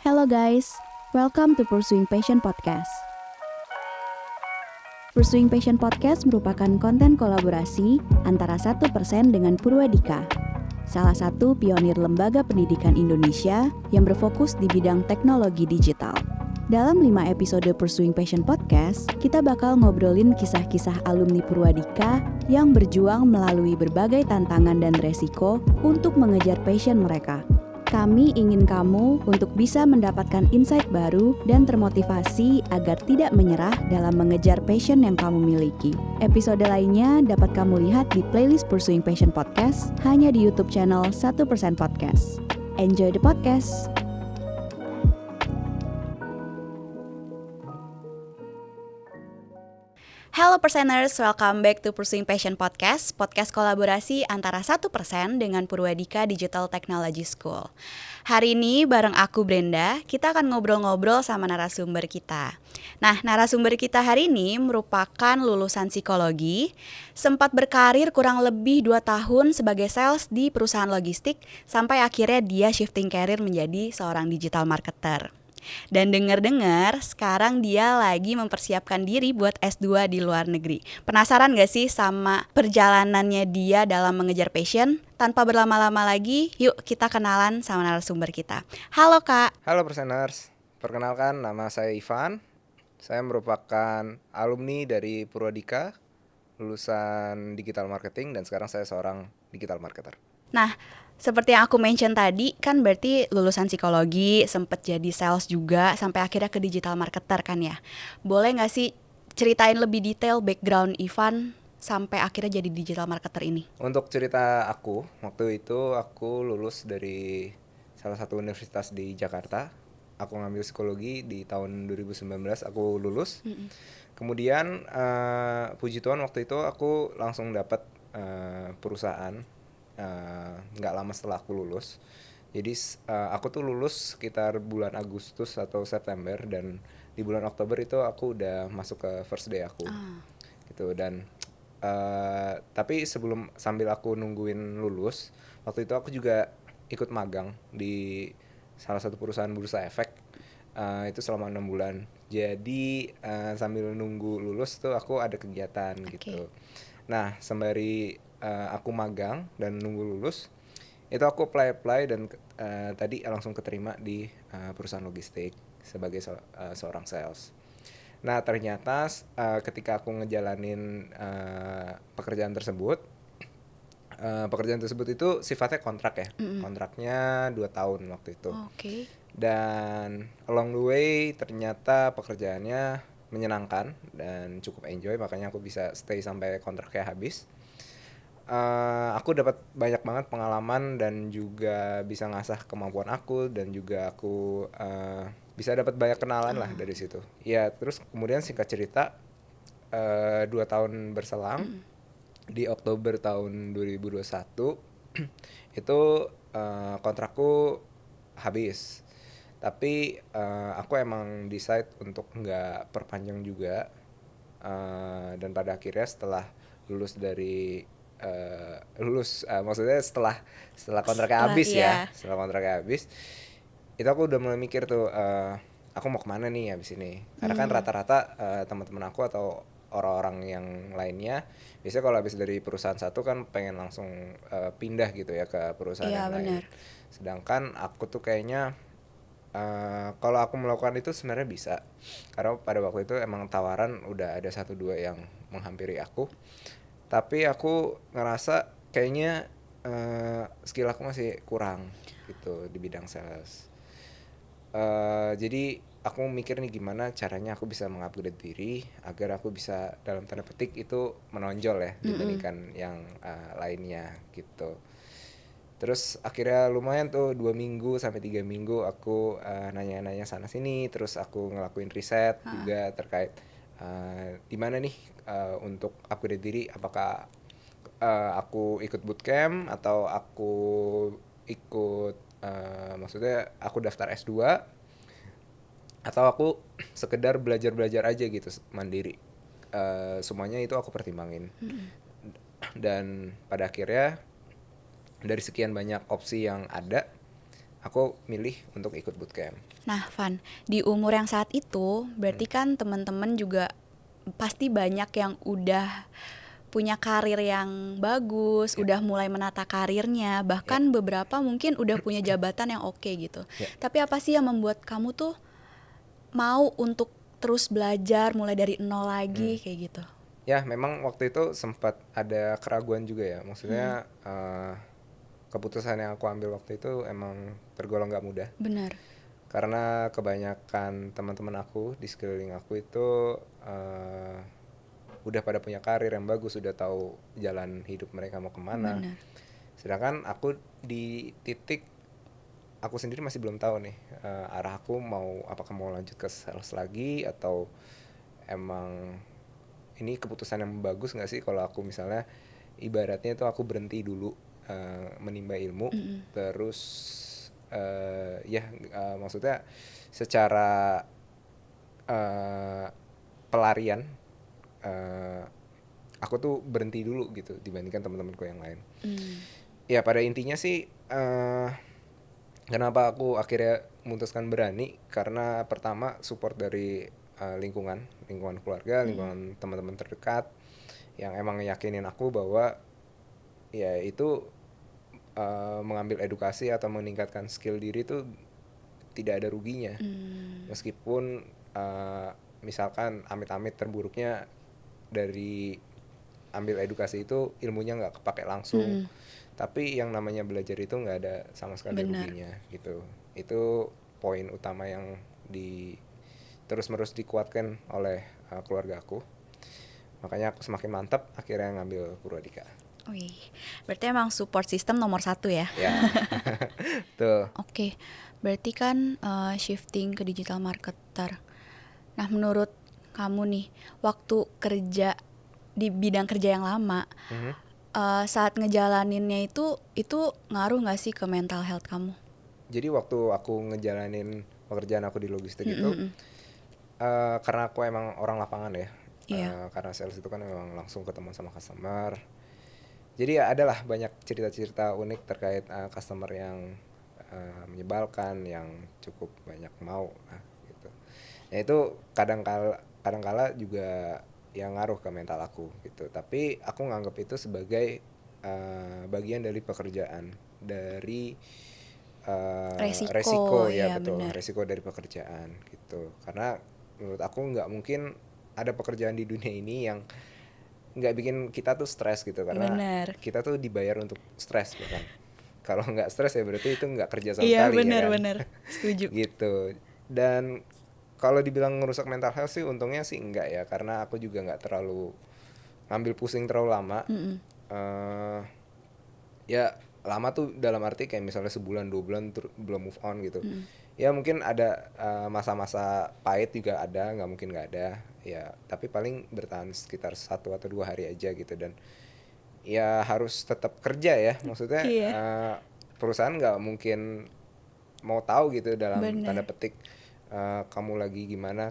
Hello guys, welcome to Pursuing Passion Podcast. Pursuing Passion Podcast merupakan konten kolaborasi antara 1% dengan Purwadika, salah satu pionir lembaga pendidikan Indonesia yang berfokus di bidang teknologi digital. Dalam 5 episode Pursuing Passion Podcast, kita bakal ngobrolin kisah-kisah alumni Purwadika yang berjuang melalui berbagai tantangan dan resiko untuk mengejar passion mereka. Kami ingin kamu untuk bisa mendapatkan insight baru dan termotivasi agar tidak menyerah dalam mengejar passion yang kamu miliki. Episode lainnya dapat kamu lihat di playlist Pursuing Passion Podcast hanya di YouTube channel 1% Podcast. Enjoy the podcast! Hello Perseners, welcome back to Pursuing Passion Podcast, podcast kolaborasi antara 1% dengan Purwadika Digital Technology School. Hari ini bareng aku Brenda, kita akan ngobrol-ngobrol sama narasumber kita. Nah, narasumber kita hari ini merupakan lulusan psikologi, sempat berkarir kurang lebih 2 tahun sebagai sales di perusahaan logistik, sampai akhirnya dia shifting career menjadi seorang digital marketer. Dan dengar-dengar sekarang dia lagi mempersiapkan diri buat S2 di luar negeri. Penasaran gak sih sama perjalanannya dia dalam mengejar passion? Tanpa berlama-lama lagi, yuk kita kenalan sama narasumber kita. Halo Kak. Halo Perseners, perkenalkan nama saya Ivan. Saya merupakan alumni dari Purwadika, lulusan digital marketing, dan sekarang saya seorang digital marketer. Nah, seperti yang aku mention tadi, kan berarti lulusan psikologi, sempet jadi sales juga, sampai akhirnya ke digital marketer kan ya. Boleh gak sih ceritain lebih detail background Ivan sampai akhirnya jadi digital marketer ini? Untuk cerita aku, waktu itu aku lulus dari salah satu universitas di Jakarta. Aku ngambil psikologi di tahun 2019, aku lulus. Kemudian puji Tuhan waktu itu aku langsung dapat perusahaan. Nggak lama setelah aku lulus. Jadi aku tuh lulus sekitar bulan Agustus atau September, dan di bulan Oktober itu aku udah masuk ke first day aku gitu. Dan tapi sambil aku nungguin lulus, waktu itu aku juga ikut magang di salah satu perusahaan bursa efek, itu selama 6 bulan. Jadi sambil nunggu lulus tuh aku ada kegiatan gitu. Nah, sembari aku magang dan nunggu lulus, itu aku apply dan tadi langsung keterima di perusahaan logistik sebagai seorang sales. Nah, ternyata ketika aku ngejalanin pekerjaan tersebut itu sifatnya kontrak ya. Kontraknya 2 tahun waktu itu. Dan along the way ternyata pekerjaannya menyenangkan dan cukup enjoy, makanya aku bisa stay sampai kontraknya habis. Aku dapat banyak banget pengalaman dan juga bisa ngasah kemampuan aku, dan juga aku bisa dapat banyak kenalan lah dari situ. Ya, terus kemudian singkat cerita 2 tahun berselang, di Oktober tahun 2021 itu kontrakku habis. Tapi aku emang decide untuk nggak perpanjang juga, dan pada akhirnya setelah lulus dari maksudnya setelah kontraknya habis ya, setelah kontraknya habis, itu aku udah mulai mikir tuh, aku mau kemana nih habis ini. Karena kan rata-rata teman-teman aku atau orang-orang yang lainnya biasanya kalau habis dari perusahaan satu kan pengen langsung pindah gitu ya ke perusahaan yang lain. Sedangkan aku tuh kayaknya kalau aku melakukan itu sebenarnya bisa, karena pada waktu itu emang tawaran udah ada 1-2 yang menghampiri aku. Tapi aku ngerasa kayaknya skill aku masih kurang gitu di bidang sales. Jadi aku mikir nih gimana caranya aku bisa mengupgrade diri agar aku bisa dalam tanda petik itu menonjol ya dibandingkan yang lainnya gitu. Terus akhirnya lumayan tuh 2 minggu sampai 3 minggu aku nanya-nanya sana sini, terus aku ngelakuin riset juga terkait di mana nih untuk upgrade diri, apakah aku ikut bootcamp atau aku ikut maksudnya aku daftar S2 atau aku sekedar belajar aja gitu mandiri. Semuanya itu aku pertimbangin. Dan pada akhirnya dari sekian banyak opsi yang ada, aku milih untuk ikut bootcamp. Nah, Van, di umur yang saat itu, berarti kan teman-teman juga pasti banyak yang udah punya karir yang bagus, Ya, udah mulai menata karirnya, ya, bahkan beberapa mungkin udah punya jabatan yang oke gitu. ya. Tapi apa sih yang membuat kamu tuh mau untuk terus belajar mulai dari nol Hmm. lagi kayak gitu? Ya, memang waktu itu sempat ada keraguan juga ya. Maksudnya keputusan yang aku ambil waktu itu emang tergolong gak mudah. Benar. Karena kebanyakan teman-teman aku di sekeliling aku itu udah pada punya karir yang bagus, udah tahu jalan hidup mereka mau kemana. Benar. Sedangkan aku di titik aku sendiri masih belum tahu nih arah aku mau apakah mau lanjut ke sales lagi atau emang ini keputusan yang bagus nggak sih kalau aku misalnya ibaratnya itu aku berhenti dulu menimba ilmu terus maksudnya secara uh, pelarian uh, aku tuh berhenti dulu gitu dibandingkan teman-temanku yang lain. Ya pada intinya sih kenapa aku akhirnya memutuskan berani karena pertama support dari lingkungan keluarga, lingkungan teman-teman terdekat yang emang yakinin aku bahwa ya itu mengambil edukasi atau meningkatkan skill diri itu tidak ada ruginya. Meskipun misalkan amit-amit terburuknya dari ambil edukasi itu ilmunya nggak kepake langsung, tapi yang namanya belajar itu nggak ada sama sekali Benar. ruginya gitu. Itu poin utama yang terus menerus dikuatkan oleh keluarga aku, makanya aku semakin mantap akhirnya ngambil Purwadika. Wih, berarti emang support system nomor satu ya? Ya. Tuh. Oke, berarti kan shifting ke digital marketer. Nah, menurut kamu nih, waktu kerja di bidang kerja yang lama, saat ngejalaninnya itu ngaruh nggak sih ke mental health kamu? Jadi waktu aku ngejalanin pekerjaan aku di logistik itu karena aku emang orang lapangan ya, Iya. karena sales itu kan memang langsung ketemu sama customer. Jadi ya adalah banyak cerita-cerita unik terkait customer yang menyebalkan, yang cukup banyak mau, gitu. Ya itu kadang-kala juga yang ngaruh ke mental aku gitu. Tapi aku nganggap itu sebagai bagian dari pekerjaan, dari resiko, Resiko, ya iya betul, benar. resiko dari pekerjaan gitu. Karena menurut aku nggak mungkin ada pekerjaan di dunia ini yang nggak bikin kita tuh stres gitu, karena Benar. kita tuh dibayar untuk stres bahkan. Kalau nggak stres ya berarti itu nggak kerja sama Iya, sekali ya kan. benar-benar. Setuju. Gitu. Dan kalau dibilang ngerusak mental health sih untungnya sih enggak ya, karena aku juga nggak terlalu ngambil pusing terlalu lama. Eh, ya lama tuh dalam arti kayak misalnya sebulan 2 bulan belum move on gitu. Ya mungkin ada masa-masa pahit juga ada, nggak mungkin nggak ada ya, tapi paling bertahan sekitar 1 atau 2 hari aja gitu. Dan ya harus tetap kerja ya, maksudnya Iya, perusahaan nggak mungkin mau tahu gitu dalam tanda benar. petik kamu lagi gimana.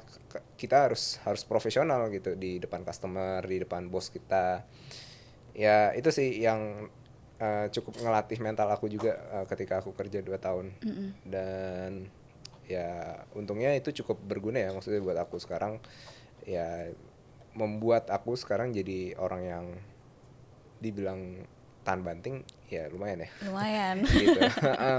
Kita harus profesional gitu di depan customer, di depan bos kita. Ya itu sih yang cukup ngelatih mental aku juga ketika aku kerja 2 tahun. Dan ya untungnya itu cukup berguna ya, maksudnya buat aku sekarang ya, membuat aku sekarang jadi orang yang dibilang tahan banting ya lumayan ya. Lumayan. Gitu.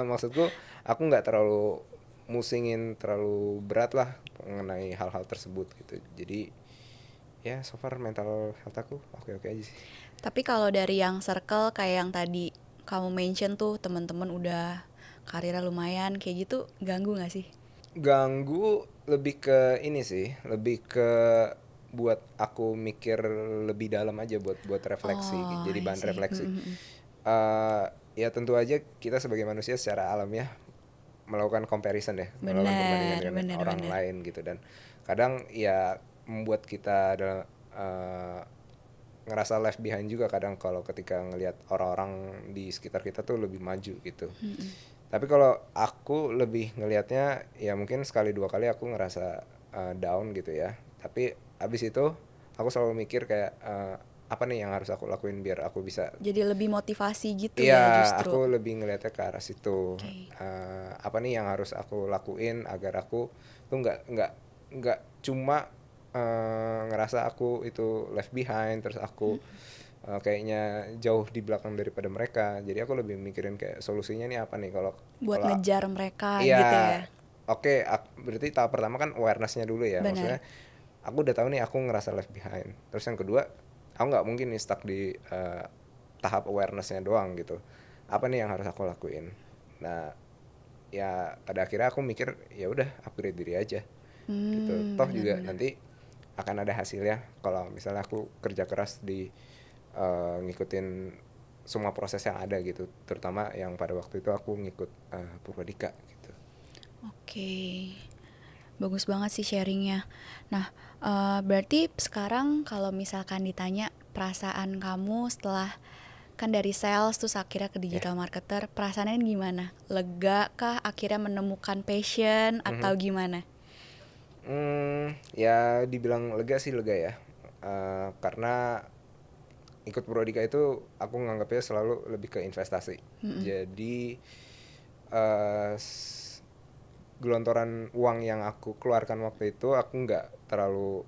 Maksudku aku nggak terlalu musingin terlalu berat lah mengenai hal-hal tersebut gitu. Jadi ya so far mental health aku oke-oke aja sih. Tapi kalau dari yang circle kayak yang tadi kamu mention tuh teman-teman udah karirnya lumayan kayak gitu, ganggu nggak sih? Ganggu lebih ke ini sih, lebih ke buat aku mikir lebih dalam aja, buat refleksi, Oh, jadi iya bahan sih. refleksi. Eh, ya tentu aja kita sebagai manusia secara alamiah melakukan comparison ya, melakukan perbandingan Bener, dengan bener, orang bener. lain gitu. Dan kadang ya membuat kita ngerasa left behind juga kadang kalau ketika ngelihat orang-orang di sekitar kita tuh lebih maju gitu. Tapi kalau aku lebih ngelihatnya ya mungkin sekali 2 kali aku ngerasa down gitu ya. Tapi abis itu aku selalu mikir kayak apa nih yang harus aku lakuin biar aku bisa. Jadi lebih motivasi gitu ya Iya, justru. aku lebih ngeliatnya ke arah situ. Oke. Apa nih yang harus aku lakuin agar aku tuh nggak cuma ngerasa aku itu left behind, terus aku kayaknya jauh di belakang daripada mereka. Jadi aku lebih mikirin kayak solusinya nih apa nih kalau Buat kalau ngejar mereka gitu iya. ya. Oke, berarti tahap pertama kan awareness-nya dulu ya. Benar. Maksudnya aku udah tahu nih aku ngerasa left behind. Terus yang kedua, aku nggak mungkin nih stuck di tahap awareness-nya doang gitu. Apa nih yang harus aku lakuin? Nah, ya pada akhirnya aku mikir ya udah upgrade diri aja gitu. Toh juga Benar-benar. nanti akan ada hasilnya kalau misalnya aku kerja keras di ngikutin semua proses yang ada gitu. Terutama yang pada waktu itu aku ngikut Purwadika gitu. Oke. Bagus banget sih sharingnya. Nah, berarti sekarang kalau misalkan ditanya perasaan kamu setelah kan dari sales terus akhirnya ke Ya. digital marketer, perasaannya gimana? Lega kah akhirnya menemukan passion atau gimana? Ya dibilang lega sih lega ya. Karena ikut Prodika itu aku nganggapnya selalu lebih ke investasi. Jadi eh, s- gelontoran uang yang aku keluarkan waktu itu aku nggak terlalu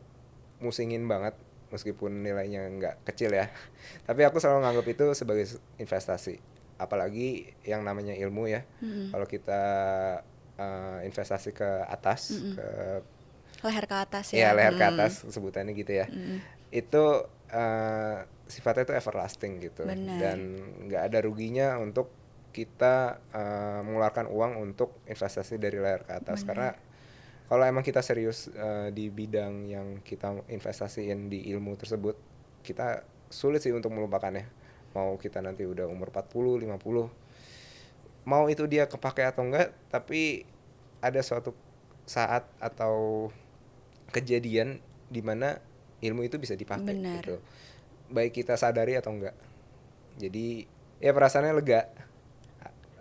musingin banget meskipun nilainya nggak kecil ya. Tapi aku selalu nganggap itu sebagai investasi. Apalagi yang namanya ilmu ya. Kalau kita investasi ke atas, ke Leher ke atas ya ya. leher ke atas sebutannya gitu ya, itu sifatnya itu everlasting gitu Benar. dan nggak ada ruginya untuk kita mengeluarkan uang untuk investasi dari leher ke atas karena Benar. kalau emang kita serius di bidang yang kita investasiin di ilmu tersebut, kita sulit sih untuk melupakannya. Mau kita nanti udah umur 40, 50, mau itu dia kepake atau enggak, tapi ada suatu saat atau kejadian di mana ilmu itu bisa dipakai Benar. gitu. Baik kita sadari atau enggak. Jadi ya perasaannya lega.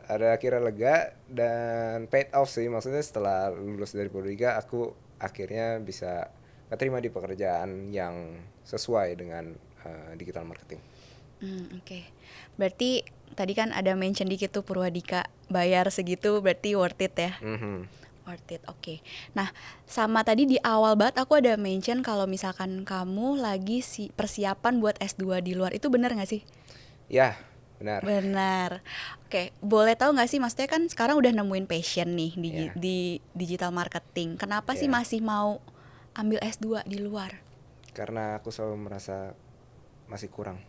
Ada akhirnya lega dan paid off sih. Maksudnya setelah lulus dari Prodika aku akhirnya bisa keterima di pekerjaan yang sesuai dengan digital marketing. Oke. Berarti tadi kan ada mention dikit tuh Purwadika bayar segitu berarti worth it ya. Mhm. Worth it, oke. Nah, sama tadi di awal banget aku ada mention kalau misalkan kamu lagi persiapan buat S2 di luar, itu benar nggak sih? Ya, benar. Benar. Oke, boleh tahu nggak sih, maksudnya kan sekarang udah nemuin passion nih Ya, di digital marketing. Kenapa sih ya. masih mau ambil S2 di luar? Karena aku selalu merasa masih kurang.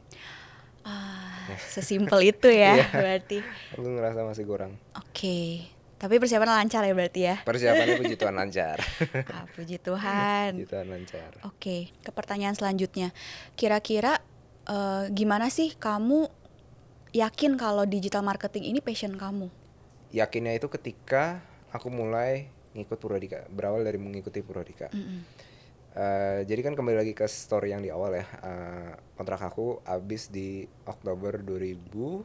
Ya. Sesimpel itu ya, Iya, berarti. aku ngerasa masih kurang. Oke. Tapi persiapan lancar ya berarti ya? Persiapannya puji Tuhan lancar. Puji Tuhan. Puji Tuhan lancar. Oke, ke pertanyaan selanjutnya. Kira-kira gimana sih kamu yakin kalau digital marketing ini passion kamu? Yakinnya itu ketika aku mulai ngikut Purwadika, berawal dari mengikuti Purwadika. Jadi kan kembali lagi ke story yang di awal ya. Kontrak aku habis di Oktober 2021.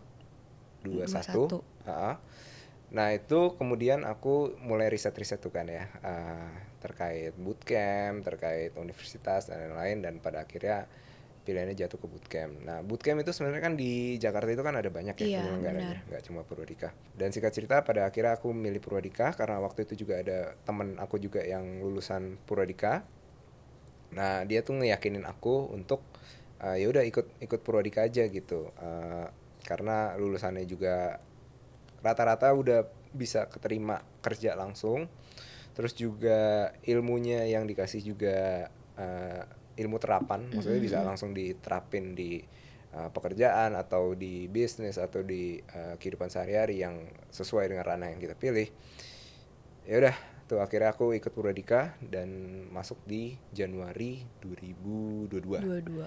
21. Nah itu kemudian aku mulai riset-riset tuh kan ya, terkait bootcamp, terkait universitas dan lain-lain, dan pada akhirnya pilihannya jatuh ke bootcamp. Nah bootcamp itu sebenarnya kan di Jakarta itu kan ada banyak ya Iya, benar. penyelenggaranya, nggak cuma Purwadika. Dan singkat cerita pada akhirnya aku milih Purwadika karena waktu itu juga ada temen aku juga yang lulusan Purwadika. Nah dia tuh ngeyakinin aku untuk ya udah ikut ikut Purwadika aja gitu. Karena lulusannya juga rata-rata udah bisa keterima kerja langsung, terus juga ilmunya yang dikasih juga ilmu terapan, maksudnya bisa langsung diterapin di pekerjaan atau di bisnis atau di kehidupan sehari-hari yang sesuai dengan ranah yang kita pilih. Ya udah tuh akhirnya aku ikut Purwadika dan masuk di Januari 2022. Dua-dua.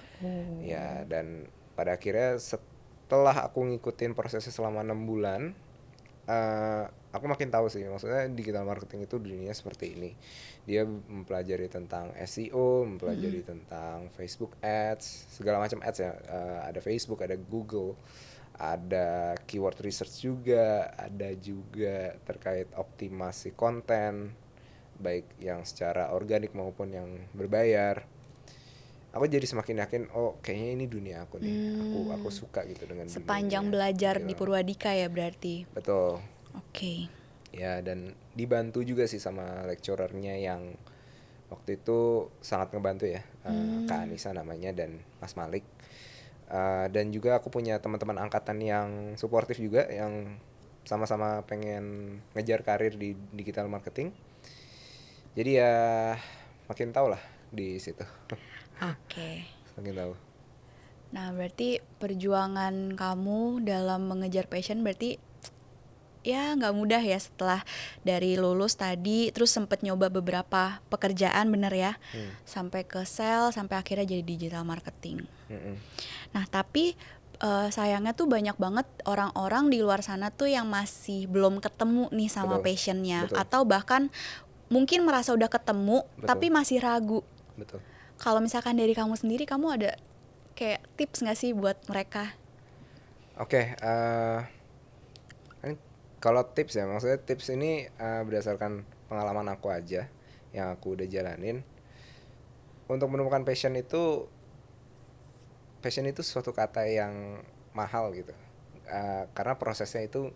Ya, Oh. dan pada akhirnya setelah aku ngikutin prosesnya selama 6 bulan, eh, aku makin tahu sih, maksudnya digital marketing itu dunianya seperti ini. Dia mempelajari tentang SEO, mempelajari tentang Facebook Ads, segala macam ads ya. Ada Facebook, ada Google, ada keyword research juga, ada juga terkait optimasi konten, baik yang secara organik maupun yang berbayar. aku jadi semakin yakin, oh kayaknya ini dunia aku nih. Aku suka gitu dengan Sepanjang dunianya belajar di digital. Purwadika ya berarti. Betul. Oke. Ya, dan dibantu juga sih sama lecturernya yang waktu itu sangat ngebantu ya, Kak Anissa namanya dan Mas Malik. Dan juga aku punya teman-teman angkatan yang suportif juga, yang sama-sama pengen ngejar karir di digital marketing. Jadi ya makin tahu lah di situ. Oke. Makin tahu. Nah, berarti perjuangan kamu dalam mengejar passion berarti ya nggak mudah ya setelah dari lulus tadi terus sempet nyoba beberapa pekerjaan bener ya, sampai ke sales sampai akhirnya jadi digital marketing. Mm-mm. Nah tapi sayangnya tuh banyak banget orang-orang di luar sana tuh yang masih belum ketemu nih sama Betul. passionnya, Betul. atau bahkan mungkin merasa udah ketemu Betul. tapi masih ragu. Betul. Kalau misalkan dari kamu sendiri, kamu ada kayak tips nggak sih buat mereka? Oke, kan kalau tips ya, maksudnya tips ini berdasarkan pengalaman aku aja yang aku udah jalanin. Untuk menemukan passion itu suatu kata yang mahal gitu. Karena prosesnya itu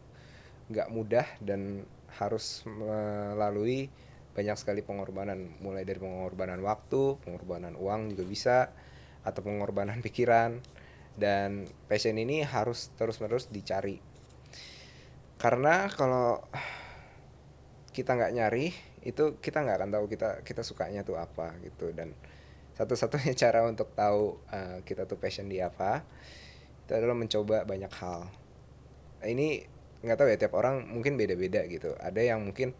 nggak mudah dan harus melalui banyak sekali pengorbanan, mulai dari pengorbanan waktu, pengorbanan uang juga bisa, atau pengorbanan pikiran. Dan passion ini harus terus-menerus dicari. Karena kalau kita nggak nyari, itu kita nggak akan tahu kita sukanya tuh apa gitu. Dan satu-satunya cara untuk tahu kita tuh passion di apa, itu adalah mencoba banyak hal. Ini nggak tahu ya, tiap orang mungkin beda-beda gitu. Ada yang mungkin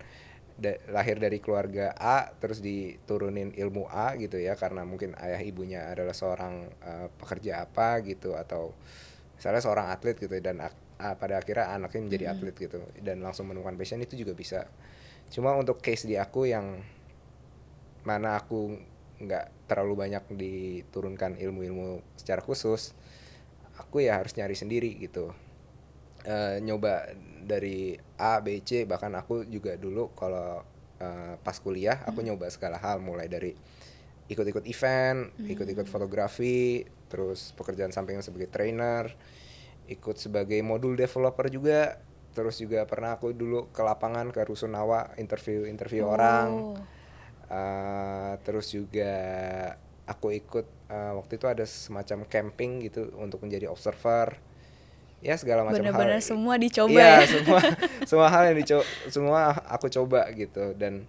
lahir dari keluarga A terus diturunin ilmu A gitu ya, karena mungkin ayah ibunya adalah seorang pekerja apa gitu, atau misalnya seorang atlet gitu, dan pada akhirnya anaknya menjadi atlet gitu dan langsung menemukan passion, itu juga bisa. Cuma untuk case di aku yang mana aku nggak terlalu banyak diturunkan ilmu-ilmu secara khusus, aku ya harus nyari sendiri gitu. Nyoba dari A, B, C, bahkan aku juga dulu kalau pas kuliah aku nyoba segala hal, mulai dari ikut-ikut event, ikut-ikut fotografi, terus pekerjaan sampingan sebagai trainer, ikut sebagai modul developer juga, terus juga pernah aku dulu ke lapangan ke Rusunawa interview orang. Oh, Terus juga aku ikut waktu itu ada semacam camping gitu untuk menjadi observer, ya segala macam hal. bener-bener semua dicoba ya. Iya, semua semua hal yang semua aku coba gitu. Dan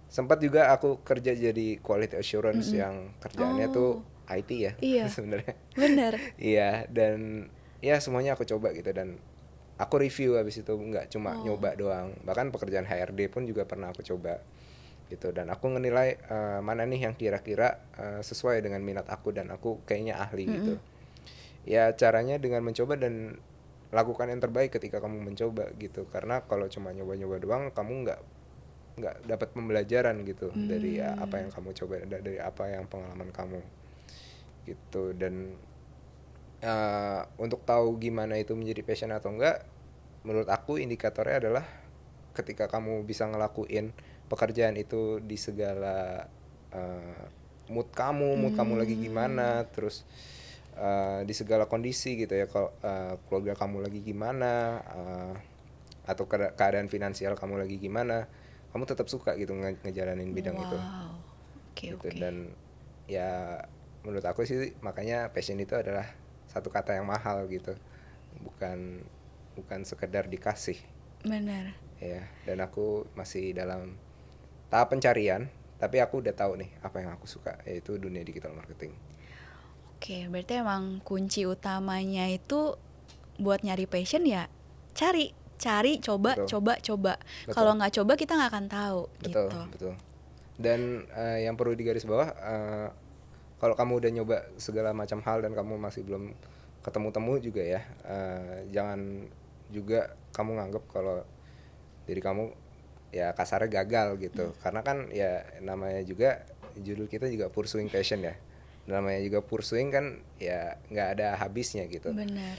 sempat juga aku kerja jadi quality assurance yang kerjaannya tuh Oh, IT ya iya, sebenarnya. bener. Iya, dan ya semuanya aku coba gitu, dan aku review habis itu, nggak cuma Oh, nyoba doang. Bahkan pekerjaan HRD pun juga pernah aku coba gitu, dan aku menilai mana nih yang kira-kira sesuai dengan minat aku dan aku kayaknya ahli gitu. Ya caranya dengan mencoba dan lakukan yang terbaik ketika kamu mencoba gitu. Karena kalau cuma nyoba-nyoba doang, kamu nggak dapat pembelajaran gitu dari apa yang kamu coba, dari apa yang pengalaman kamu gitu. Dan untuk tahu gimana itu menjadi passion atau enggak, menurut aku indikatornya adalah ketika kamu bisa ngelakuin pekerjaan itu di segala uh, mood kamu lagi gimana, terus di segala kondisi gitu ya. Kalau keluarga kamu lagi gimana, atau keadaan finansial kamu lagi gimana, kamu tetap suka gitu ngejalanin bidang itu wow. Oke, gitu. oke. Dan ya menurut aku sih makanya passion itu adalah satu kata yang mahal gitu, bukan bukan sekedar dikasih Bener. ya. Dan aku masih dalam tahap pencarian, tapi aku udah tahu nih apa yang aku suka, yaitu dunia digital marketing. Oke, berarti emang kunci utamanya itu buat nyari passion ya cari, cari, coba, Betul. coba, coba. Betul. Kalau nggak coba kita nggak akan tahu Betul. gitu. Betul. Dan yang perlu digaris bawah, kalau kamu udah nyoba segala macam hal dan kamu masih belum ketemu-temu juga ya, jangan juga kamu nganggep kalau diri kamu ya kasarnya gagal gitu. Karena kan ya namanya juga, judul kita juga pursuing passion ya, namanya juga pursuing kan, ya nggak ada habisnya gitu. Bener.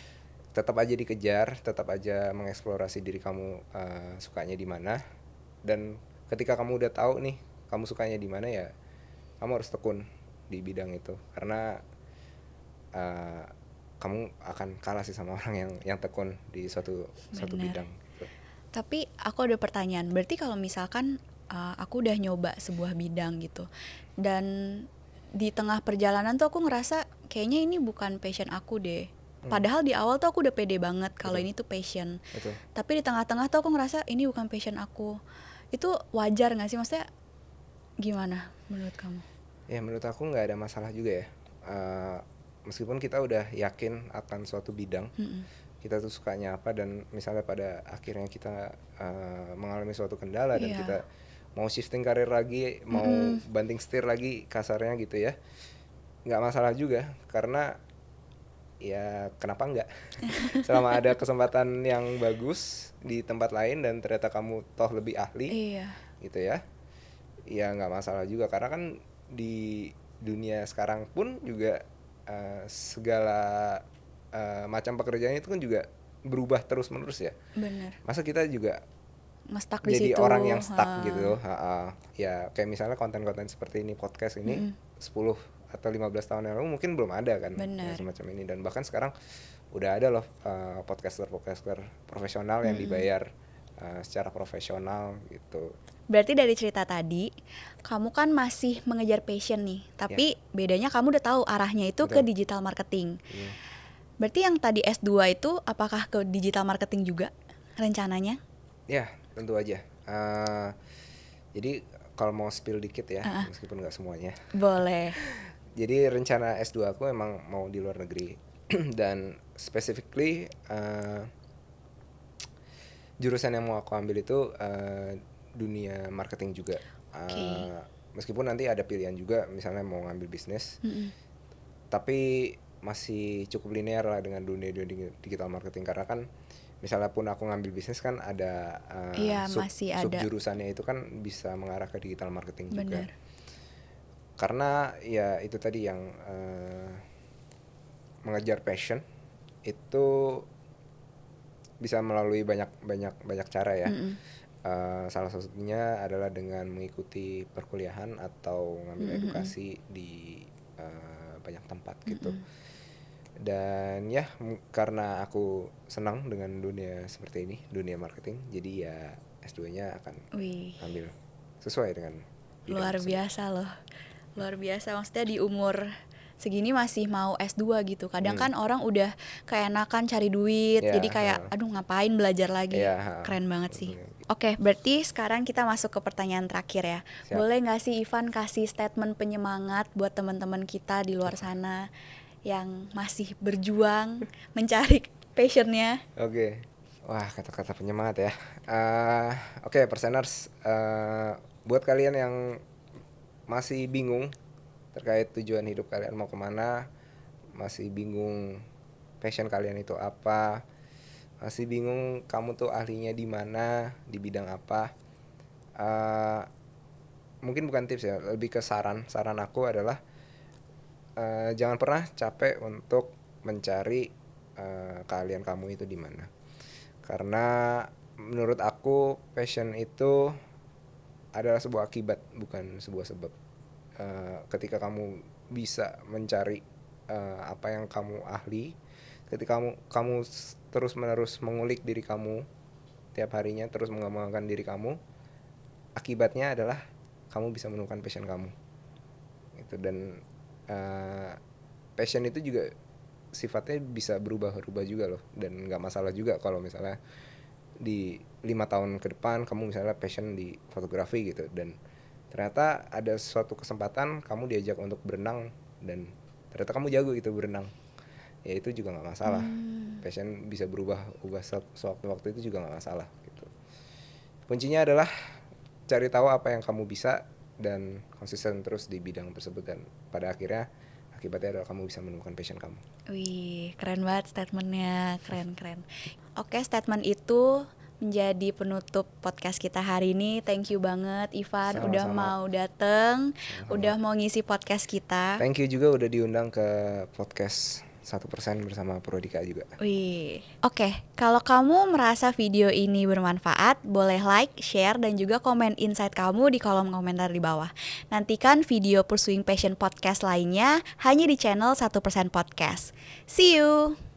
Tetap aja dikejar, tetap aja mengeksplorasi diri kamu sukanya di mana. Dan ketika kamu udah tahu nih kamu sukanya di mana, ya kamu harus tekun di bidang itu, karena uh, kamu akan kalah sih sama orang yang tekun di suatu Bener. bidang gitu. Tapi aku ada pertanyaan, berarti kalau misalkan aku udah nyoba sebuah bidang gitu, dan di tengah perjalanan tuh aku ngerasa kayaknya ini bukan passion aku deh. Padahal di awal tuh aku udah pede banget kalau Betul. ini tuh passion. Betul. Tapi di tengah-tengah tuh aku ngerasa ini bukan passion aku. Itu wajar nggak sih? Maksudnya gimana menurut kamu? Ya menurut aku nggak ada masalah juga ya. Meskipun kita udah yakin akan suatu bidang, kita tuh sukanya apa, dan misalnya pada akhirnya kita mengalami suatu kendala dan Iya. kita mau shifting karir lagi, mau banting setir lagi kasarnya gitu ya, nggak masalah juga, karena ya kenapa nggak. Selama ada kesempatan yang bagus di tempat lain dan ternyata kamu toh lebih ahli Iya. gitu ya, ya nggak masalah juga, karena kan di dunia sekarang pun juga segala macam pekerjaan itu kan juga berubah terus menerus ya. Bener. Masa kita juga Ngestak di jadi situ. orang yang stuck gitu. Ya kayak misalnya konten-konten seperti ini, podcast ini 10 atau 15 tahun yang lalu mungkin belum ada kan yang Bener. semacam ini, dan bahkan sekarang udah ada loh podcaster profesional yang dibayar secara profesional gitu. Berarti dari cerita tadi, kamu kan masih mengejar passion nih, tapi bedanya kamu udah tahu arahnya itu ke Betul. digital marketing. Berarti yang tadi S2 itu apakah ke digital marketing juga rencananya? Ya, tentu aja. Jadi kalau mau spill dikit ya, meskipun nggak semuanya. Boleh. Jadi rencana S2 aku emang mau di luar negeri. Dan specifically jurusan yang mau aku ambil itu dunia marketing juga. Meskipun nanti ada pilihan juga, misalnya mau ngambil bisnis, tapi masih cukup linear lah dengan dunia digital marketing, karena kan misalnya pun aku ngambil bisnis kan ada masih sub ada. jurusannya itu kan bisa mengarah ke digital marketing juga. Bener. Karena ya itu tadi yang mengejar passion itu bisa melalui banyak cara ya. Salah satunya adalah dengan mengikuti perkuliahan atau ngambil edukasi di banyak tempat gitu. Dan ya karena aku senang dengan dunia seperti ini, dunia marketing, jadi ya S2-nya akan ambil sesuai dengan luar biasa loh. Luar biasa, maksudnya di umur segini masih mau S2 gitu. Kadang kan orang udah keenakan cari duit, jadi kayak aduh ngapain belajar lagi. Keren banget sih. Oke, berarti sekarang kita masuk ke pertanyaan terakhir ya. Siap. Boleh gak sih Ivan kasih statement penyemangat buat teman-teman kita di luar sana yang masih berjuang mencari passionnya? Oke. Wah, kata-kata penyemangat ya. Oke, perseners, buat kalian yang masih bingung terkait tujuan hidup kalian mau kemana, masih bingung passion kalian itu apa, masih bingung kamu tuh ahlinya di mana, di bidang apa, mungkin bukan tips ya, lebih ke saran aku adalah jangan pernah capek untuk mencari keahlian kamu itu di mana. Karena menurut aku passion itu adalah sebuah akibat, bukan sebuah sebab. Ketika kamu bisa mencari apa yang kamu ahli, ketika kamu terus-menerus mengulik diri kamu tiap harinya, terus mengembangkan diri kamu, akibatnya adalah kamu bisa menemukan passion kamu. Itu, dan passion itu juga sifatnya bisa berubah-ubah juga loh, dan nggak masalah juga kalau misalnya di 5 tahun ke depan kamu misalnya passion di fotografi gitu, dan ternyata ada suatu kesempatan kamu diajak untuk berenang dan ternyata kamu jago gitu berenang, ya itu juga nggak masalah. Passion bisa berubah sewaktu-waktu, itu juga nggak masalah gitu. Kuncinya adalah cari tahu apa yang kamu bisa dan konsisten terus di bidang tersebut, dan pada akhirnya akibatnya adalah kamu bisa menemukan passion kamu. Wih, keren banget statementnya, keren. Oke, statement itu menjadi penutup podcast kita hari ini. Thank you banget Ivan. Sama-sama. Udah mau dateng, udah mau ngisi podcast kita. Thank you juga udah diundang ke podcast 1% bersama Purwadika juga. Wih, oke. Kalau kamu merasa video ini bermanfaat, boleh like, share, dan juga komen insight kamu di kolom komentar di bawah. Nantikan video Pursuing Passion Podcast lainnya hanya di channel 1% Podcast. See you!